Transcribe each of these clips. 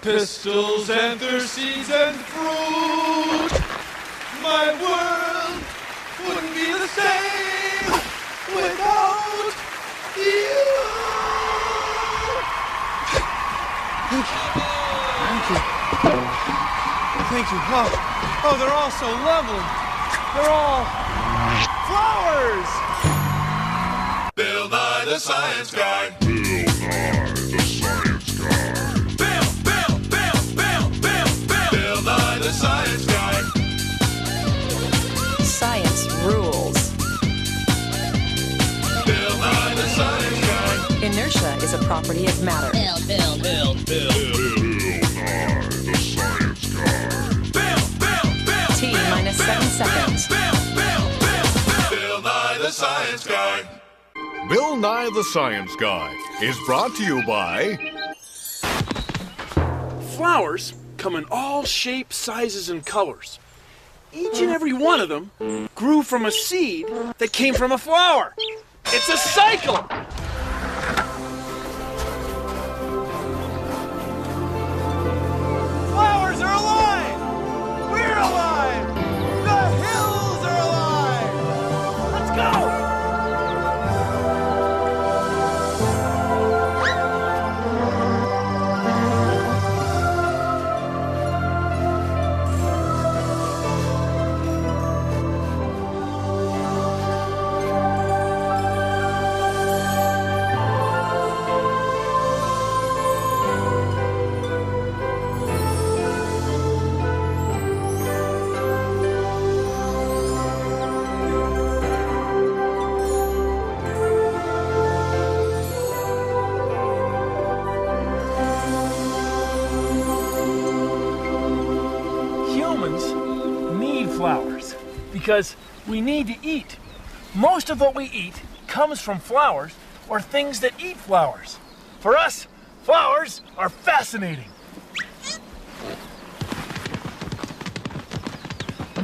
Pistils and their seeds and fruit. My world wouldn't be the same without you. Thank you. Thank you. Oh, they're all so lovely. They're all flowers. Bill Nye the Science Guy. Bill Nye the Science Guy. Bill Nye the Science Guy. Science rules. Bill Nye the Science Guy. Inertia is a property of matter. Bill Nye the Science Guy. T minus 7 seconds. Bill Nye the Science Guy. Bill Nye the Science Guy is brought to you by... Flowers come in all shapes, sizes, and colors. Each and every one of them grew from a seed that came from a flower. It's a cycle! Flowers are alive! We're alive! The hills are alive! Let's go! Flowers, because we need to eat. Most of what we eat comes from flowers or things that eat flowers. For us, flowers are fascinating.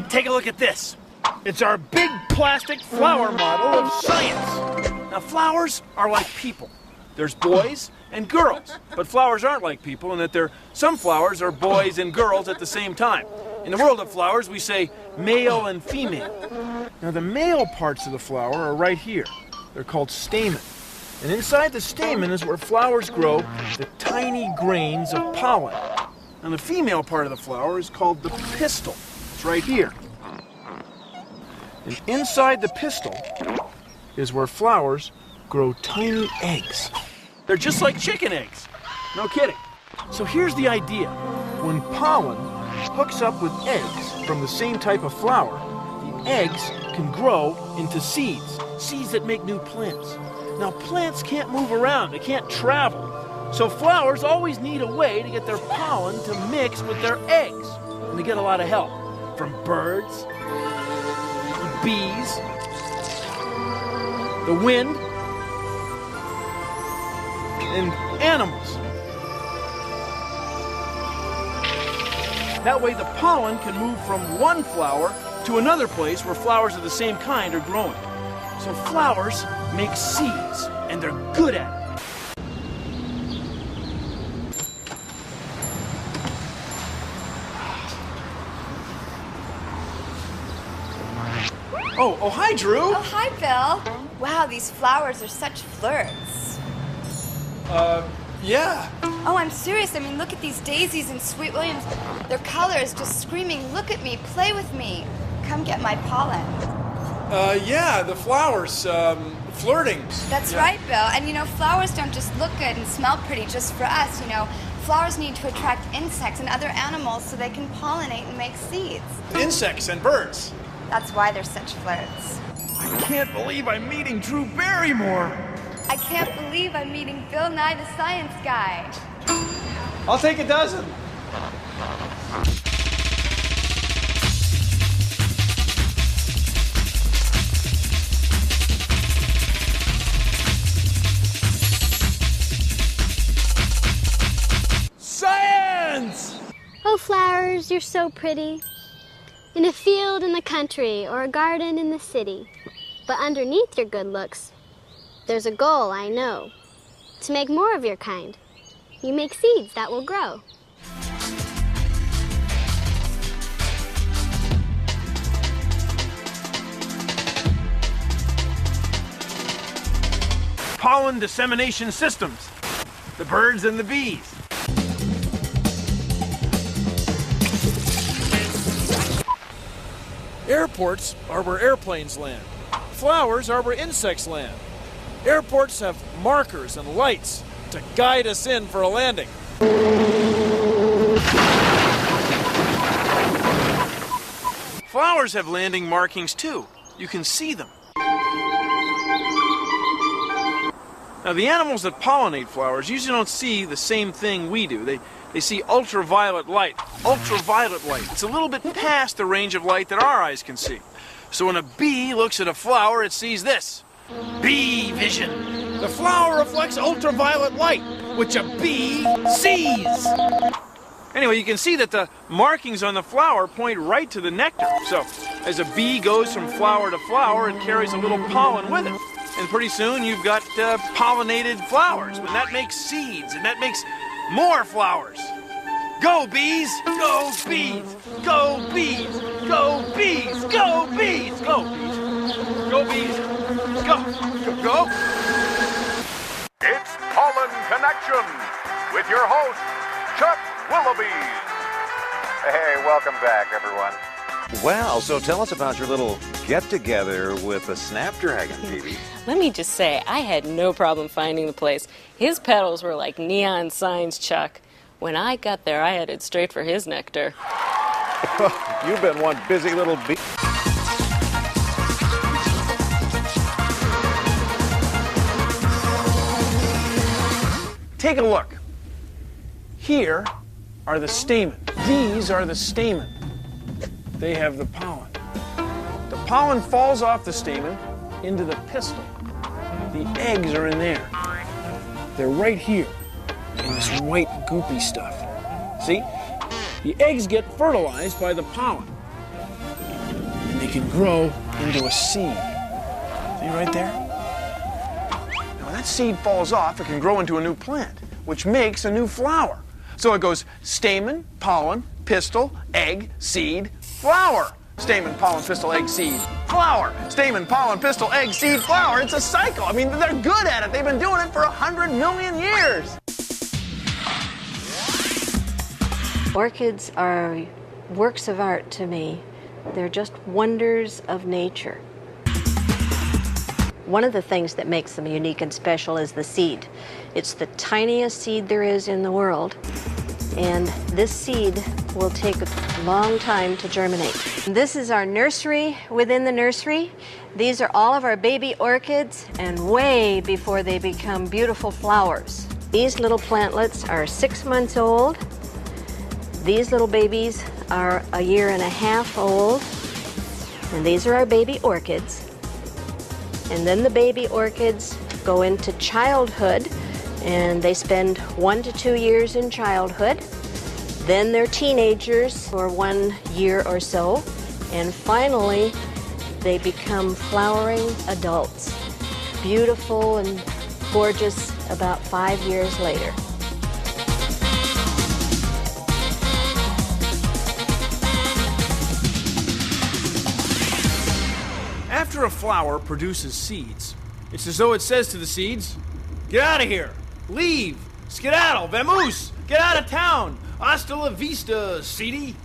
Take a look at this. It's our big plastic flower model of science. Now, flowers are like people. There's boys and girls, but flowers aren't like people in that some flowers are boys and girls at the same time. In the world of flowers, we say male and female. Now, the male parts of the flower are right here. They're called stamen. And inside the stamen is where flowers grow the tiny grains of pollen. And the female part of the flower is called the pistil. It's right here. And inside the pistil is where flowers grow tiny eggs. They're just like chicken eggs. No kidding. So here's the idea. When pollen hooks up with eggs from the same type of flower, the eggs can grow into seeds that make new plants. Now, plants can't move around, they can't travel. So flowers always need a way to get their pollen to mix with their eggs. And they get a lot of help from birds, bees, the wind, and animals. That way the pollen can move from one flower to another place where flowers of the same kind are growing. So flowers make seeds, and they're good at it. Oh, hi, Drew. Oh, hi, Bill. Wow, these flowers are such flirts. Yeah. Oh, I'm serious. I mean, look at these daisies and sweet williams. Their colors just screaming, look at me, play with me. Come get my pollen. Yeah, the flowers, flirting. That's right, Bill. And, flowers don't just look good and smell pretty just for us, Flowers need to attract insects and other animals so they can pollinate and make seeds. Insects and birds. That's why they're such flirts. I can't believe I'm meeting Drew Barrymore. I can't believe I'm meeting Bill Nye the Science Guy. I'll take a dozen. Science! Oh, flowers, you're so pretty. In a field in the country or a garden in the city. But underneath your good looks, there's a goal, I know. To make more of your kind. You make seeds that will grow. pollen dissemination systems. The birds and the bees. Airports are where airplanes land. Flowers are where insects land. Airports have markers and lights to guide us in for a landing. Flowers have landing markings too. You can see them. Now, the animals that pollinate flowers usually don't see the same thing we do. They see ultraviolet light. Ultraviolet light. It's a little bit past the range of light that our eyes can see. So when a bee looks at a flower, it sees this. Bee vision. The flower reflects ultraviolet light, which a bee sees. Anyway, you can see that the markings on the flower point right to the nectar. So as a bee goes from flower to flower, it carries a little pollen with it. And pretty soon you've got pollinated flowers, and that makes seeds, and that makes more flowers. Go bees! Go bees! Go bees! Go bees! Go bees! Go bees! Go bees! Go! Go! It's Pollen Connection with your host, Chuck Willoughby. Hey, welcome back, everyone. Well, so tell us about your little get-together with the Snapdragon, Phoebe. Let me just say, I had no problem finding the place. His petals were like neon signs, Chuck. When I got there, I headed straight for his nectar. You've been one busy little bee. Take a look. Here are the stamen. These are the stamen. They have the pollen. The pollen falls off the stamen into the pistil. The eggs are in there. They're right here in this white goopy stuff. See? The eggs get fertilized by the pollen. And they can grow into a seed. See right there? Now when that seed falls off, it can grow into a new plant, which makes a new flower. So it goes stamen, pollen, pistil, egg, seed, flower. Stamen, pollen, pistil, egg, seed, flower. Stamen, pollen, pistil, egg, seed, flower. It's a cycle. I mean, they're good at it. They've been doing it for 100 million years. Orchids are works of art to me. They're just wonders of nature. One of the things that makes them unique and special is the seed. It's the tiniest seed there is in the world, and this seed will take a long time to germinate. This is our nursery within the nursery. These are all of our baby orchids, and way before they become beautiful flowers. These little plantlets are 6 months old. These little babies are 1.5 years old, and these are our baby orchids. And then the baby orchids go into childhood, and they spend 1 to 2 years in childhood. Then they're teenagers for 1 year or so, and finally they become flowering adults, beautiful and gorgeous about 5 years later. After a flower produces seeds, it's as though it says to the seeds, get out of here, leave, skedaddle, vamoose, get out of town, hasta la vista, seedy.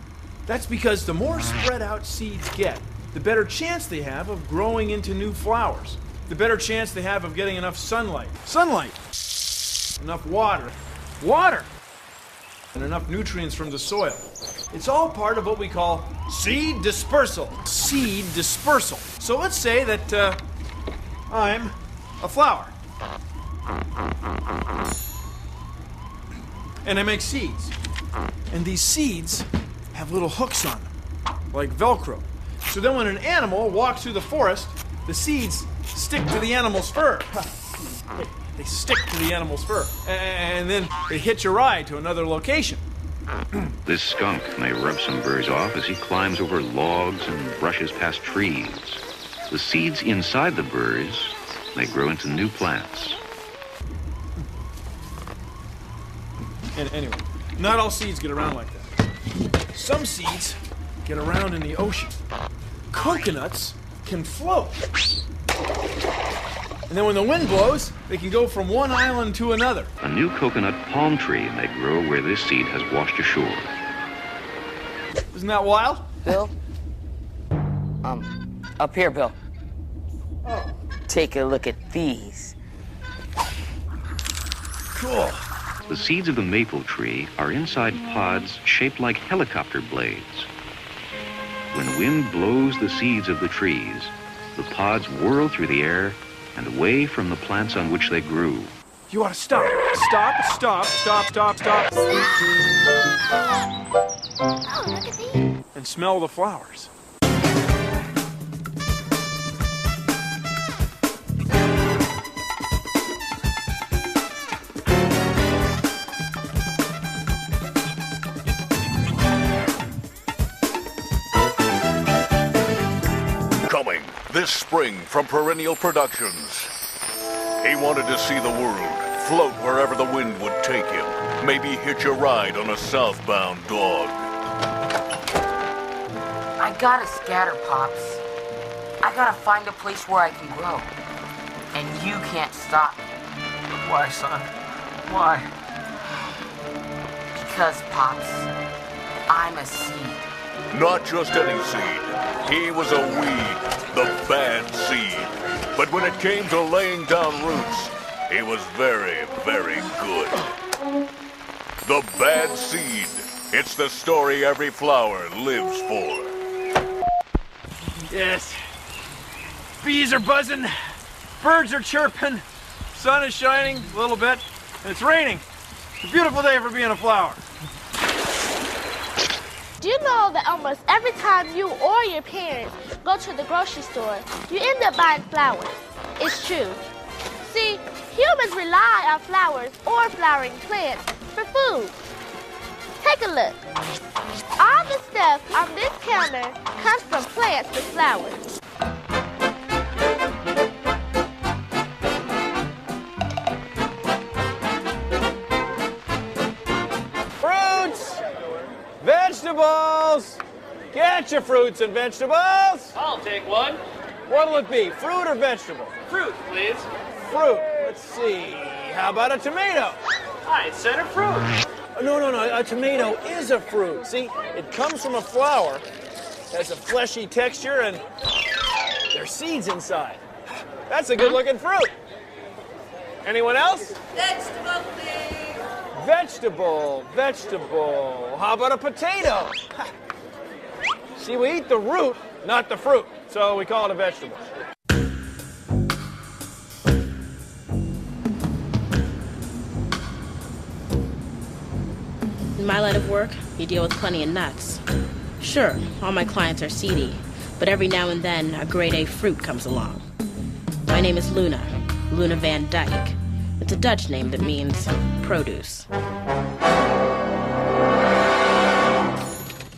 That's because the more spread out seeds get, the better chance they have of growing into new flowers. The better chance they have of getting enough sunlight. Sunlight. Enough water. Water. And enough nutrients from the soil. It's all part of what we call seed dispersal. Seed dispersal. So let's say that I'm a flower. And I make seeds. And these seeds have little hooks on them, like Velcro. So then when an animal walks through the forest, the seeds stick to the animal's fur. They stick to the animal's fur. And then they hitch a ride to another location. This skunk may rub some birds off as he climbs over logs and brushes past trees. The seeds inside the birds may grow into new plants. And anyway, not all seeds get around like that. Some seeds get around in the ocean. Coconuts can float. And then when the wind blows, they can go from one island to another. A new coconut palm tree may grow where this seed has washed ashore. Isn't that wild? Bill? Up here, Bill. Oh. Take a look at these. Cool. The seeds of the maple tree are inside pods shaped like helicopter blades. When wind blows the seeds of the trees, the pods whirl through the air and away from the plants on which they grew. You ought to stop. Stop, stop, stop, stop, stop. Oh, look at these. And smell the flowers. Coming this spring from Perennial Productions. He wanted to see the world, float wherever the wind would take him, maybe hitch a ride on a southbound dog. I gotta scatter, Pops. I gotta find a place where I can grow. And you can't stop me. Why, son? Why? Because, Pops, I'm a seed. Not just any seed. He was a weed, the bad seed. But when it came to laying down roots, he was very, very good. The bad seed. It's the story every flower lives for. Yes. Bees are buzzing, birds are chirping, sun is shining a little bit, and it's raining. It's a beautiful day for being a flower. Do you know that almost every time you or your parents go to the grocery store, you end up buying flowers? It's true. See, humans rely on flowers or flowering plants for food. Take a look. All the stuff on this counter comes from plants with flowers. Fruits! Vegetables! Get your fruits and vegetables! I'll take one. What'll it be, fruit or vegetable? Fruit, please. Fruit. Let's see. How about a tomato? I said a fruit. No, a tomato is a fruit. See, it comes from a flower, has a fleshy texture, and there's seeds inside. That's a good-looking fruit. Anyone else? Vegetable, please. Vegetable. How about a potato? See, we eat the root, not the fruit, so we call it a vegetable. In my line of work, you deal with plenty of nuts. Sure, all my clients are seedy, but every now and then a grade A fruit comes along. My name is Luna Van Dyke. It's a Dutch name that means produce.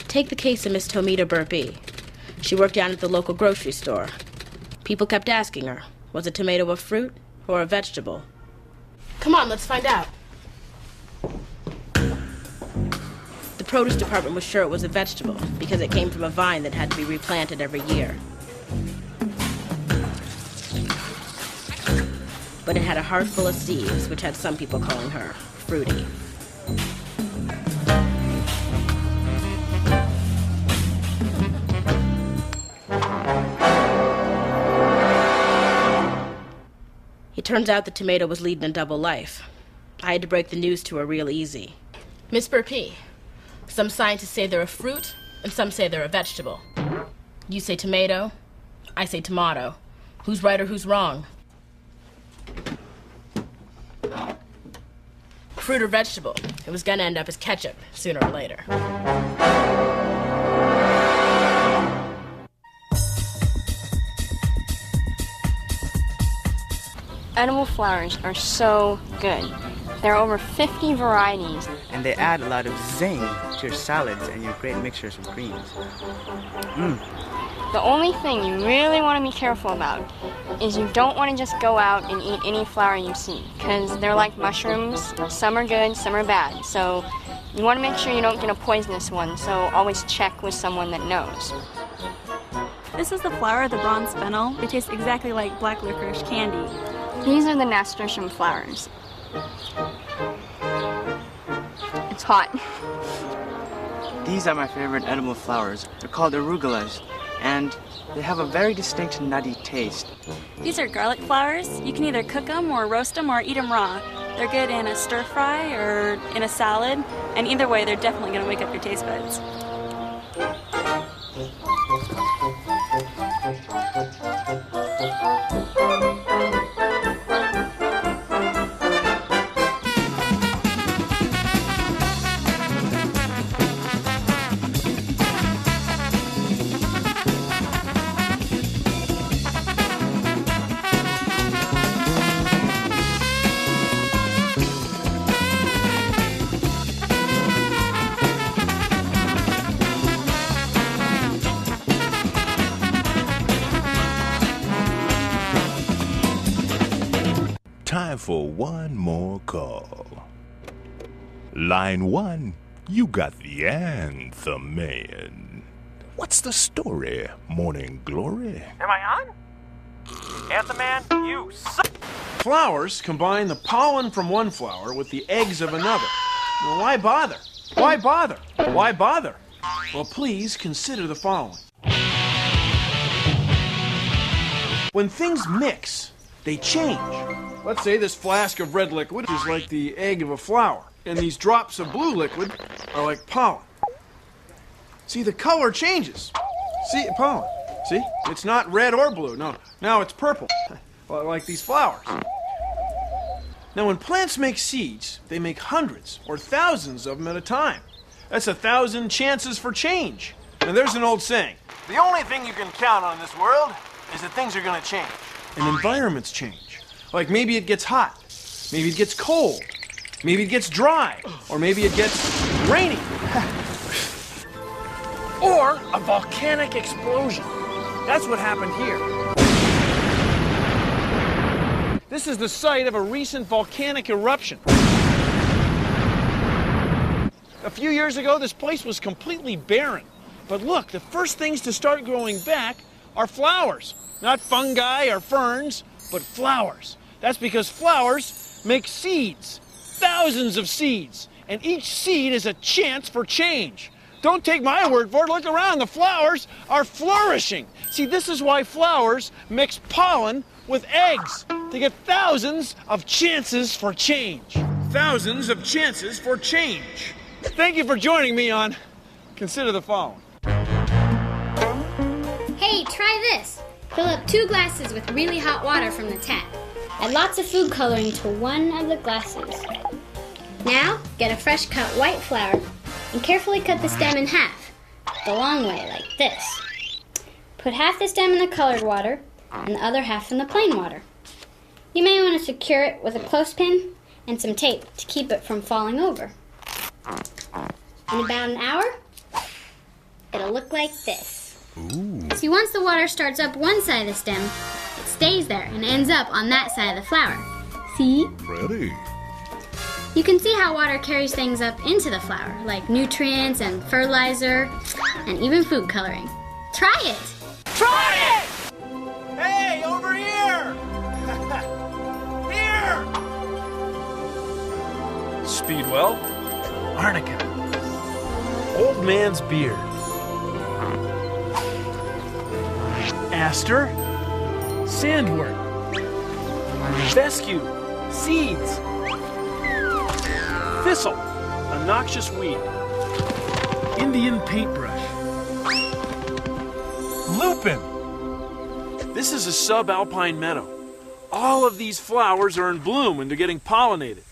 Take the case of Miss Tomita Burpee. She worked down at the local grocery store. People kept asking her, was a tomato a fruit or a vegetable? Come on, let's find out. The produce department was sure it was a vegetable because it came from a vine that had to be replanted every year. But it had a heart full of seeds, which had some people calling her fruity. It turns out the tomato was leading a double life. I had to break the news to her real easy. Miss Burpee, some scientists say they're a fruit, and some say they're a vegetable. You say tomato, I say tomato. Who's right or who's wrong? Fruit or vegetable, it was gonna end up as ketchup sooner or later. Edible flowers are so good. There are over 50 varieties. And they add a lot of zing to your salads and your great mixtures of greens. The only thing you really want to be careful about is you don't want to just go out and eat any flower you see, because they're like mushrooms. Some are good, some are bad. So you want to make sure you don't get a poisonous one, so always check with someone that knows. This is the flower of the bronze fennel. It tastes exactly like black licorice candy. These are the nasturtium flowers. It's hot. These are my favorite edible flowers. They're called arugulas, and they have a very distinct nutty taste. These are garlic flowers. You can either cook them or roast them or eat them raw. They're good in a stir fry or in a salad, and either way, they're definitely going to wake up your taste buds. Time for one more call. Line 1, you got the anthem, man. What's the story, Morning Glory? Am I on? Anthem Man, you suck. Flowers combine the pollen from one flower with the eggs of another. Well, why bother? Why bother? Why bother? Well, please consider the following. When things mix, they change. Let's say this flask of red liquid is like the egg of a flower, and these drops of blue liquid are like pollen. See, the color changes. See, pollen. See? It's not red or blue. No, now it's purple, like these flowers. Now, when plants make seeds, they make hundreds or thousands of them at a time. That's 1,000 chances for change. And there's an old saying, the only thing you can count on in this world is that things are going to change. And environments change. Like maybe it gets hot, maybe it gets cold, maybe it gets dry, or maybe it gets rainy. Or a volcanic explosion. That's what happened here. This is the site of a recent volcanic eruption. A few years ago, this place was completely barren. But look, the first things to start growing back are flowers. Not fungi or ferns, but flowers. That's because flowers make seeds, thousands of seeds, and each seed is a chance for change. Don't take my word for it. Look around. The flowers are flourishing. See, this is why flowers mix pollen with eggs to get thousands of chances for change. Thousands of chances for change. Thank you for joining me on Consider the Following. Hey, try this. Fill up 2 glasses with really hot water from the tap. Add lots of food coloring to one of the glasses. Now, get a fresh cut white flower and carefully cut the stem in half, the long way, like this. Put half the stem in the colored water and the other half in the plain water. You may want to secure it with a clothespin and some tape to keep it from falling over. In about an hour, it'll look like this. Ooh. See, once the water starts up one side of the stem, it stays there and ends up on that side of the flower. See? Pretty. You can see how water carries things up into the flower, like nutrients and fertilizer, and even food coloring. Try it! Try it! Hey, over here! Here! Speedwell, arnica, old man's beard, aster, sandwort, fescue, seeds, thistle, a noxious weed, Indian paintbrush, lupin. This is a subalpine meadow. All of these flowers are in bloom and they're getting pollinated.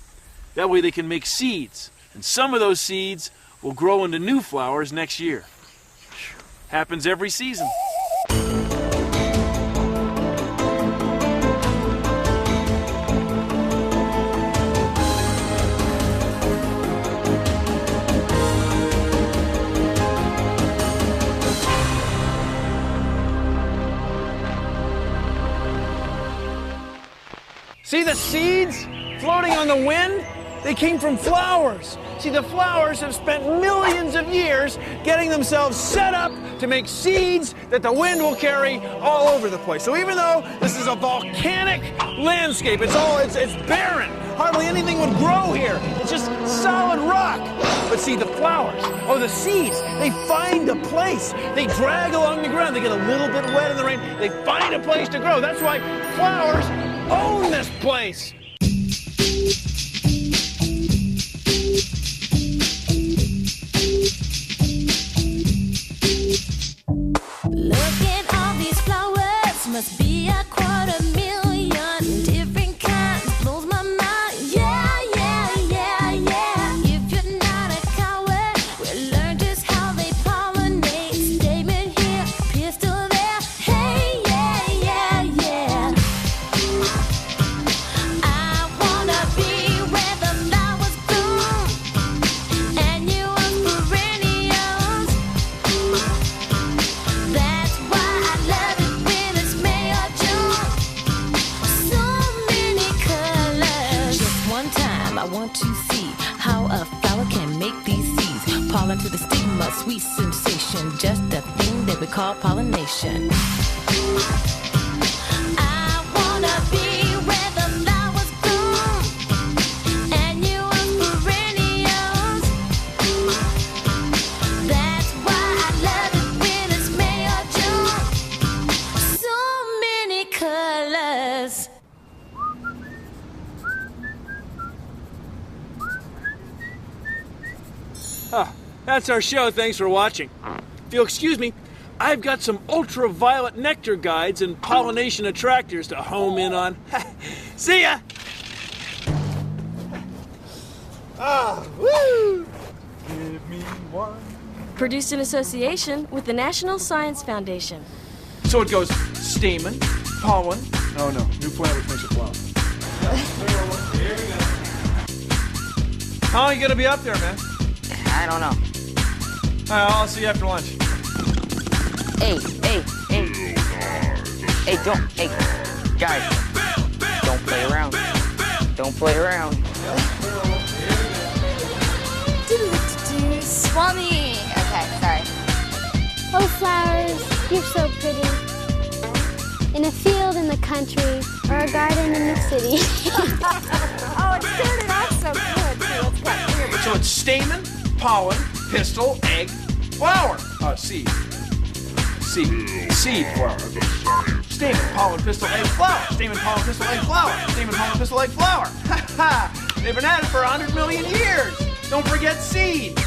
That way they can make seeds, and some of those seeds will grow into new flowers next year. Happens every season. See the seeds floating on the wind? They came from flowers. See, the flowers have spent millions of years getting themselves set up to make seeds that the wind will carry all over the place. So even though this is a volcanic landscape, it's barren. Hardly anything would grow here. It's just solid rock. But see, the flowers, the seeds, they find a place. They drag along the ground. They get a little bit wet in the rain. They find a place to grow. That's why flowers own this place. Look at all these flowers, must be 250,000 different kinds. Blows my mind. Yeah, yeah, yeah, yeah. If you're not a coward, we'll learn just how they pollinate. Statement here, pistol there. Hey, yeah, yeah, yeah. I wanna be where the flowers bloom, and you are perennials. That's why I love it when it's May or June. So many colors. Just one time I want to see how a flower can make these seeds. Pollen to the stigma, sweet sensation. Just a thing that we call pollination. I wanna be where the flowers bloom, and you are perennials. That's why I love it when it's May or June. So many colors. That's our show. Thanks for watching. If you'll excuse me, I've got some ultraviolet nectar guides and pollination attractors to home in on. See ya! Woo! Give me one. Produced in association with the National Science Foundation. So it goes stamen, pollen. Oh no, new plant which makes a flower. How long are you gonna be up there, man? I don't know. I'll see you after lunch. Hey, guys, don't play around. Don't play around. Swami. Okay, sorry. Oh, flowers, you're so pretty. In a field in the country, or a garden in the city. Oh, it started off so good, too. It's got weird. So it's stamen, pollen, pistil, egg, flower. Seed, flower. Stamen, pollen, pistil, egg, flower. Stamen, pollen, pistil, egg, flower. Stamen, pollen, pistil, egg, flower. Ha ha! They've been at it for 100 million years. Don't forget seed.